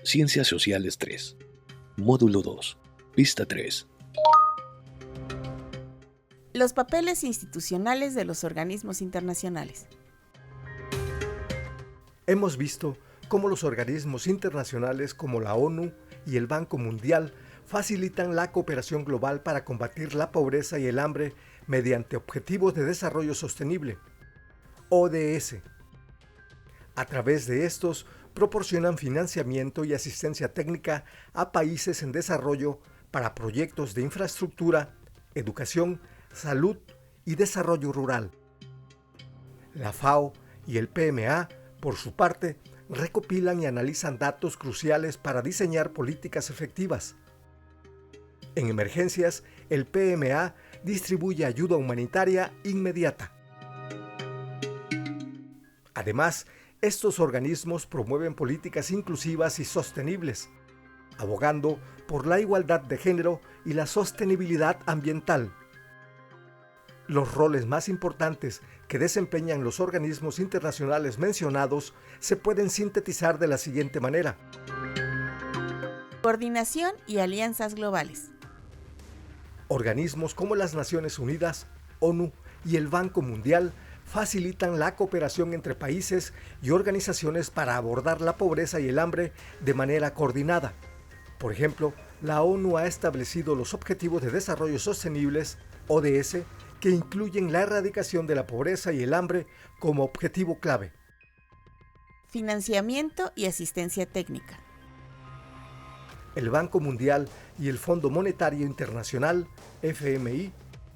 Ciencias Sociales 3. Módulo 2. Pista 3. Los papeles institucionales de los organismos internacionales. Hemos visto cómo los organismos internacionales como la ONU y el Banco Mundial facilitan la cooperación global para combatir la pobreza y el hambre mediante Objetivos de Desarrollo Sostenible, ODS. A través de estos, proporcionan financiamiento y asistencia técnica a países en desarrollo para proyectos de infraestructura, educación, salud y desarrollo rural. La FAO y el PMA, por su parte, recopilan y analizan datos cruciales para diseñar políticas efectivas. En emergencias, el PMA distribuye ayuda humanitaria inmediata. Además, estos organismos promueven políticas inclusivas y sostenibles, abogando por la igualdad de género y la sostenibilidad ambiental. Los roles más importantes que desempeñan los organismos internacionales mencionados se pueden sintetizar de la siguiente manera. Coordinación y alianzas globales. Organismos como las Naciones Unidas, ONU y el Banco Mundial facilitan la cooperación entre países y organizaciones para abordar la pobreza y el hambre de manera coordinada. Por ejemplo, la ONU ha establecido los Objetivos de Desarrollo Sostenibles, ODS, que incluyen la erradicación de la pobreza y el hambre como objetivo clave. Financiamiento y asistencia técnica. El Banco Mundial y el Fondo Monetario Internacional, FMI,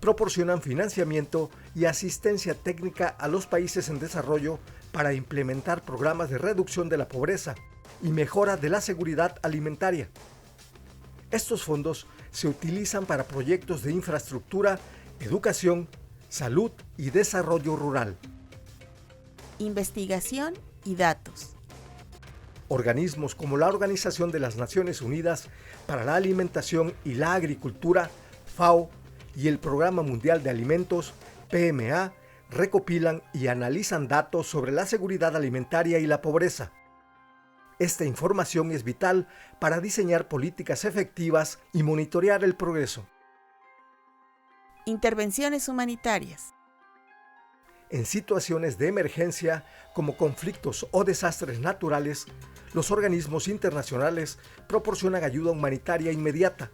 proporcionan financiamiento y asistencia técnica a los países en desarrollo para implementar programas de reducción de la pobreza y mejora de la seguridad alimentaria. Estos fondos se utilizan para proyectos de infraestructura, educación, salud y desarrollo rural. Investigación y datos. Organismos como la Organización de las Naciones Unidas para la Alimentación y la Agricultura, FAO, y el Programa Mundial de Alimentos, PMA, recopilan y analizan datos sobre la seguridad alimentaria y la pobreza. Esta información es vital para diseñar políticas efectivas y monitorear el progreso. Intervenciones humanitarias. En situaciones de emergencia, como conflictos o desastres naturales, los organismos internacionales proporcionan ayuda humanitaria inmediata.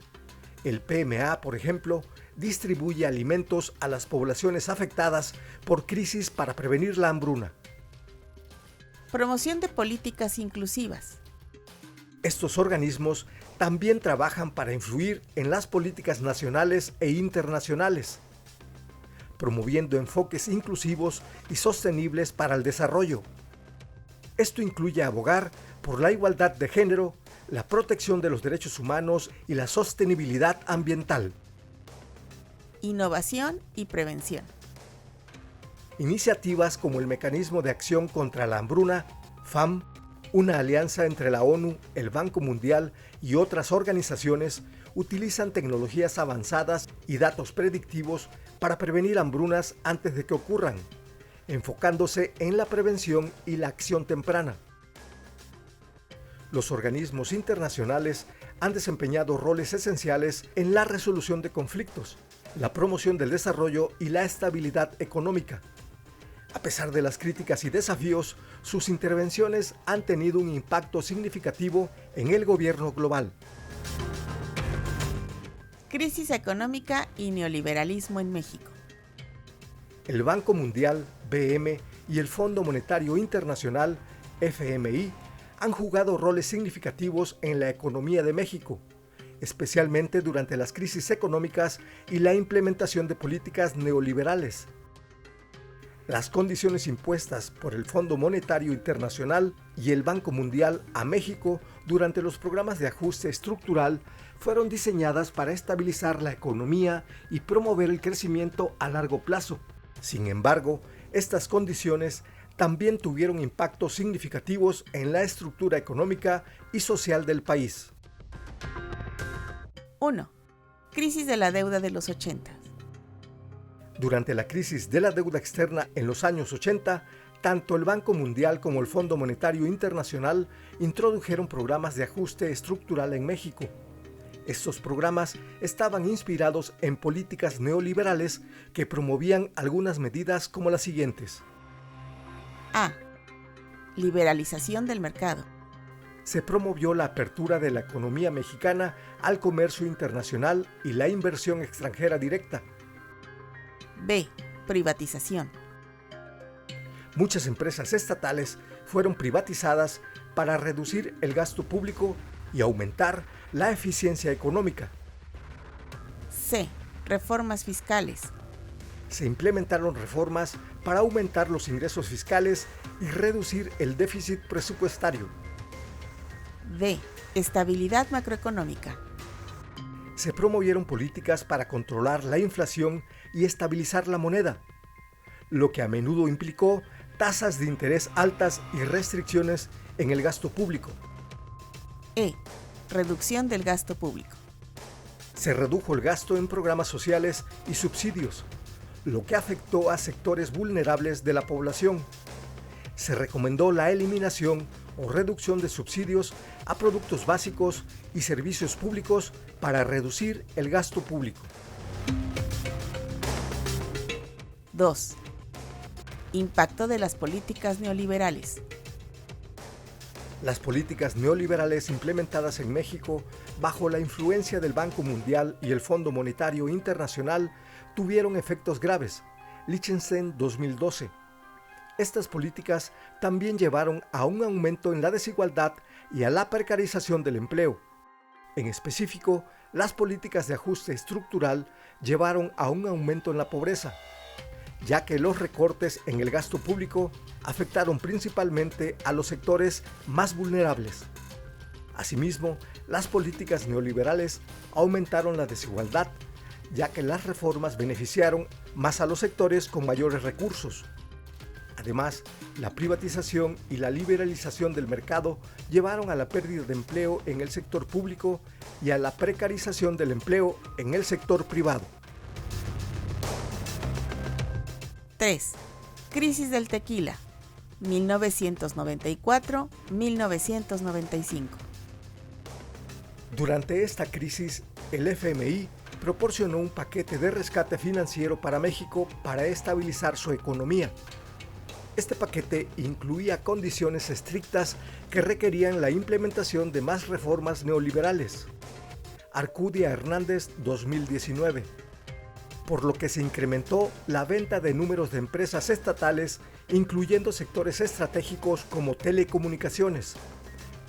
El PMA, por ejemplo, distribuye alimentos a las poblaciones afectadas por crisis para prevenir la hambruna. Promoción de políticas inclusivas. Estos organismos también trabajan para influir en las políticas nacionales e internacionales, promoviendo enfoques inclusivos y sostenibles para el desarrollo. Esto incluye abogar por la igualdad de género, la protección de los derechos humanos y la sostenibilidad ambiental. Innovación y prevención. Iniciativas como el Mecanismo de Acción contra la Hambruna, FAM, una alianza entre la ONU, el Banco Mundial y otras organizaciones, utilizan tecnologías avanzadas y datos predictivos para prevenir hambrunas antes de que ocurran, enfocándose en la prevención y la acción temprana. Los organismos internacionales han desempeñado roles esenciales en la resolución de conflictos, la promoción del desarrollo y la estabilidad económica. A pesar de las críticas y desafíos, sus intervenciones han tenido un impacto significativo en el gobierno global. Crisis económica y neoliberalismo en México. El Banco Mundial, BM, y el Fondo Monetario Internacional, FMI, han jugado roles significativos en la economía de México, especialmente durante las crisis económicas y la implementación de políticas neoliberales. Las condiciones impuestas por el Fondo Monetario Internacional y el Banco Mundial a México durante los programas de ajuste estructural fueron diseñadas para estabilizar la economía y promover el crecimiento a largo plazo. Sin embargo, estas condiciones también tuvieron impactos significativos en la estructura económica y social del país. 1. Crisis de la deuda de los 80. Durante la crisis de la deuda externa en los años 80, tanto el Banco Mundial como el Fondo Monetario Internacional introdujeron programas de ajuste estructural en México. Estos programas estaban inspirados en políticas neoliberales que promovían algunas medidas como las siguientes. A. Liberalización del mercado. Se promovió la apertura de la economía mexicana al comercio internacional y la inversión extranjera directa. B. Privatización. Muchas empresas estatales fueron privatizadas para reducir el gasto público y aumentar la eficiencia económica. C. Reformas fiscales. Se implementaron reformas para aumentar los ingresos fiscales y reducir el déficit presupuestario. D. Estabilidad macroeconómica. Se promovieron políticas para controlar la inflación y estabilizar la moneda, lo que a menudo implicó tasas de interés altas y restricciones en el gasto público. E. Reducción del gasto público. Se redujo el gasto en programas sociales y subsidios, lo que afectó a sectores vulnerables de la población. Se recomendó la eliminación o reducción de subsidios a productos básicos y servicios públicos para reducir el gasto público. 2. Impacto de las políticas neoliberales. Las políticas neoliberales implementadas en México bajo la influencia del Banco Mundial y el Fondo Monetario Internacional tuvieron efectos graves. Liechtenstein 2012. Estas políticas también llevaron a un aumento en la desigualdad y a la precarización del empleo. En específico, las políticas de ajuste estructural llevaron a un aumento en la pobreza, ya que los recortes en el gasto público afectaron principalmente a los sectores más vulnerables. Asimismo, las políticas neoliberales aumentaron la desigualdad, ya que las reformas beneficiaron más a los sectores con mayores recursos. Además, la privatización y la liberalización del mercado llevaron a la pérdida de empleo en el sector público y a la precarización del empleo en el sector privado. 3. Crisis del tequila, 1994-1995. Durante esta crisis, el FMI proporcionó un paquete de rescate financiero para México para estabilizar su economía. Este paquete incluía condiciones estrictas que requerían la implementación de más reformas neoliberales. Arcudia Hernández 2019. Por lo que se incrementó la venta de números de empresas estatales, incluyendo sectores estratégicos como telecomunicaciones,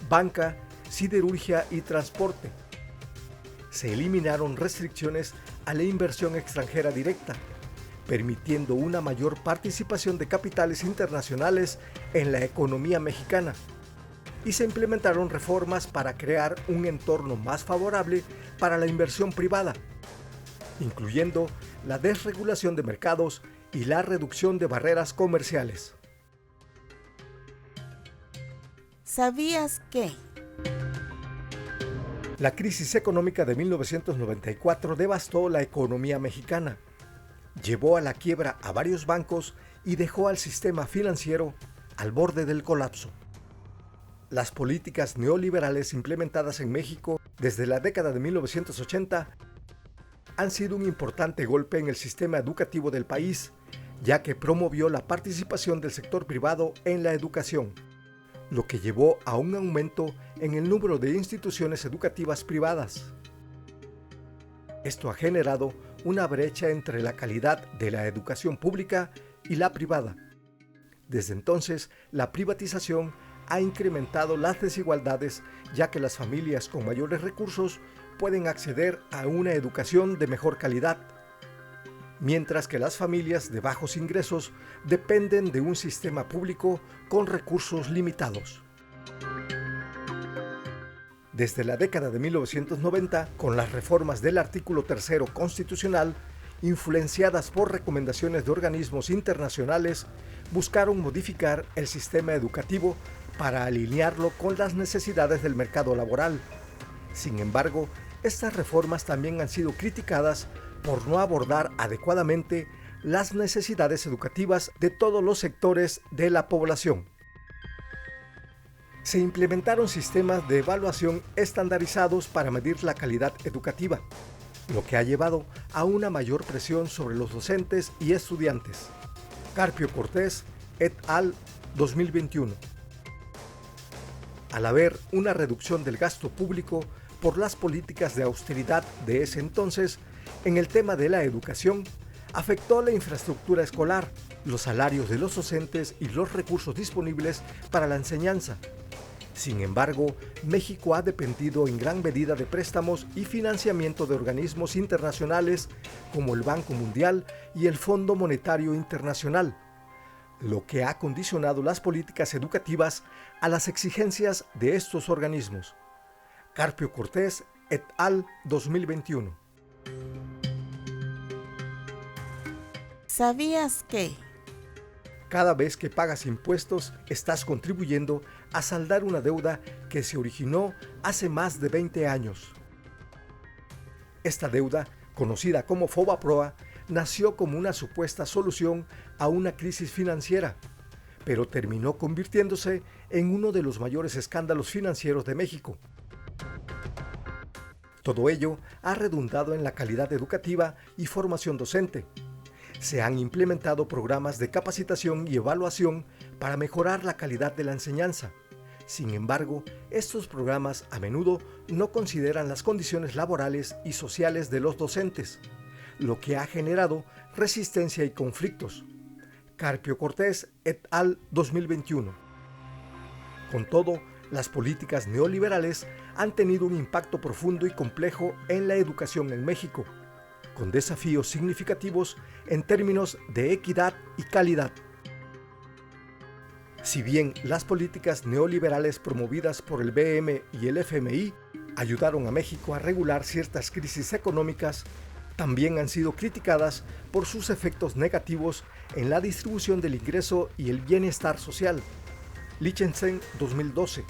banca, siderurgia y transporte. Se eliminaron restricciones a la inversión extranjera directa, permitiendo una mayor participación de capitales internacionales en la economía mexicana, y se implementaron reformas para crear un entorno más favorable para la inversión privada, incluyendo la desregulación de mercados y la reducción de barreras comerciales. ¿Sabías que? La crisis económica de 1994 devastó la economía mexicana, llevó a la quiebra a varios bancos y dejó al sistema financiero al borde del colapso. Las políticas neoliberales implementadas en México desde la década de 1980 han sido un importante golpe en el sistema educativo del país, ya que promovió la participación del sector privado en la educación, lo que llevó a un aumento en el número de instituciones educativas privadas. Esto ha generado una brecha entre la calidad de la educación pública y la privada. Desde entonces, la privatización ha incrementado las desigualdades, ya que las familias con mayores recursos pueden acceder a una educación de mejor calidad, mientras que las familias de bajos ingresos dependen de un sistema público con recursos limitados. Desde la década de 1990, con las reformas del artículo 3 constitucional, influenciadas por recomendaciones de organismos internacionales, buscaron modificar el sistema educativo para alinearlo con las necesidades del mercado laboral. Sin embargo, estas reformas también han sido criticadas por no abordar adecuadamente las necesidades educativas de todos los sectores de la población. Se implementaron sistemas de evaluación estandarizados para medir la calidad educativa, lo que ha llevado a una mayor presión sobre los docentes y estudiantes. Carpio Cortés et al. 2021. Al haber una reducción del gasto público por las políticas de austeridad de ese entonces, en el tema de la educación, afectó la infraestructura escolar, los salarios de los docentes y los recursos disponibles para la enseñanza. Sin embargo, México ha dependido en gran medida de préstamos y financiamiento de organismos internacionales como el Banco Mundial y el Fondo Monetario Internacional, lo que ha condicionado las políticas educativas a las exigencias de estos organismos. Carpio Cortés et al. 2021. ¿Sabías que? Cada vez que pagas impuestos, estás contribuyendo a saldar una deuda que se originó hace más de 20 años. Esta deuda, conocida como FOBAPROA, nació como una supuesta solución a una crisis financiera, pero terminó convirtiéndose en uno de los mayores escándalos financieros de México. Todo ello ha redundado en la calidad educativa y formación docente. Se han implementado programas de capacitación y evaluación para mejorar la calidad de la enseñanza. Sin embargo, estos programas a menudo no consideran las condiciones laborales y sociales de los docentes, lo que ha generado resistencia y conflictos. Carpio Cortés et al. 2021. Con todo, las políticas neoliberales han tenido un impacto profundo y complejo en la educación en México, con desafíos significativos en términos de equidad y calidad. Si bien las políticas neoliberales promovidas por el BM y el FMI ayudaron a México a regular ciertas crisis económicas, también han sido criticadas por sus efectos negativos en la distribución del ingreso y el bienestar social. Lichtenstein 2012.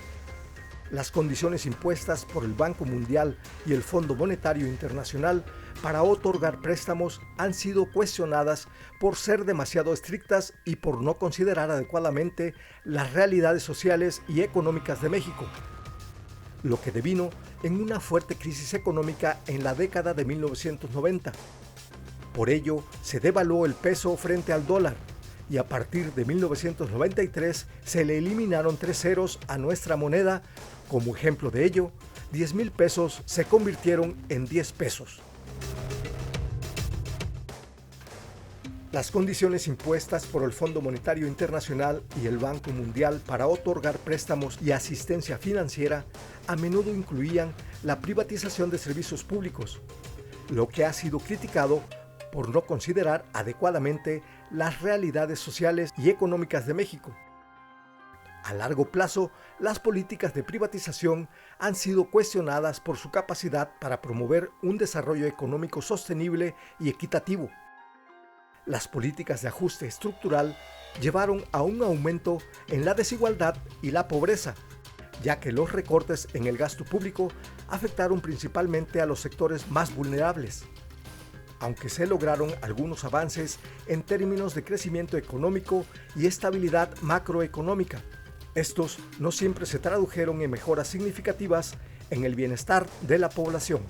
Las condiciones impuestas por el Banco Mundial y el Fondo Monetario Internacional para otorgar préstamos han sido cuestionadas por ser demasiado estrictas y por no considerar adecuadamente las realidades sociales y económicas de México, lo que devino en una fuerte crisis económica en la década de 1990. Por ello, se devaluó el peso frente al dólar y a partir de 1993 se le eliminaron 3 ceros a nuestra moneda. Como ejemplo de ello, 10,000 pesos se convirtieron en 10 pesos. Las condiciones impuestas por el Fondo Monetario Internacional y el Banco Mundial para otorgar préstamos y asistencia financiera a menudo incluían la privatización de servicios públicos, lo que ha sido criticado por no considerar adecuadamente las realidades sociales y económicas de México. A largo plazo, las políticas de privatización han sido cuestionadas por su capacidad para promover un desarrollo económico sostenible y equitativo. Las políticas de ajuste estructural llevaron a un aumento en la desigualdad y la pobreza, ya que los recortes en el gasto público afectaron principalmente a los sectores más vulnerables. Aunque se lograron algunos avances en términos de crecimiento económico y estabilidad macroeconómica, estos no siempre se tradujeron en mejoras significativas en el bienestar de la población.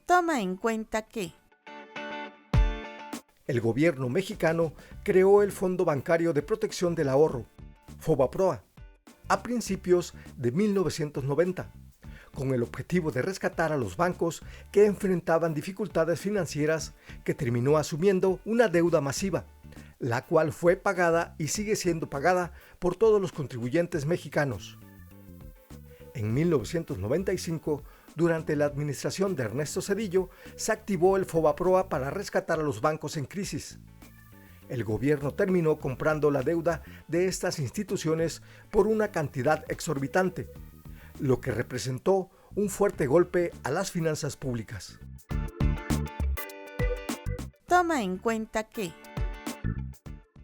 Toma en cuenta que el gobierno mexicano creó el Fondo Bancario de Protección del Ahorro, FOBAPROA, a principios de 1990, con el objetivo de rescatar a los bancos que enfrentaban dificultades financieras, que terminó asumiendo una deuda masiva, la cual fue pagada y sigue siendo pagada por todos los contribuyentes mexicanos. En 1995, durante la administración de Ernesto Zedillo, se activó el FOBAPROA para rescatar a los bancos en crisis. El gobierno terminó comprando la deuda de estas instituciones por una cantidad exorbitante, lo que representó un fuerte golpe a las finanzas públicas. toma en cuenta que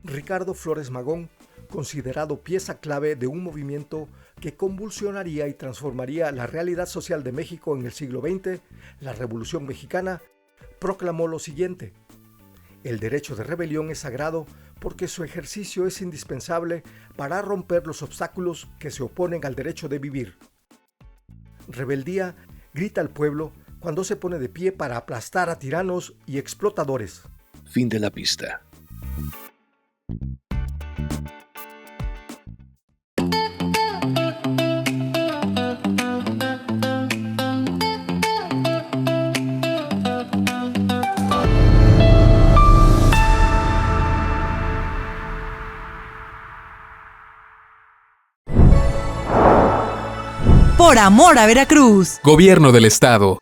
Ricardo Flores Magón, considerado pieza clave de un movimiento que convulsionaría y transformaría la realidad social de México en el siglo XX, la Revolución Mexicana, proclamó lo siguiente: el derecho de rebelión es sagrado porque su ejercicio es indispensable para romper los obstáculos que se oponen al derecho de vivir. Rebeldía, grita el pueblo cuando se pone de pie para aplastar a tiranos y explotadores. Fin de la pista. Por amor a Veracruz. Gobierno del Estado.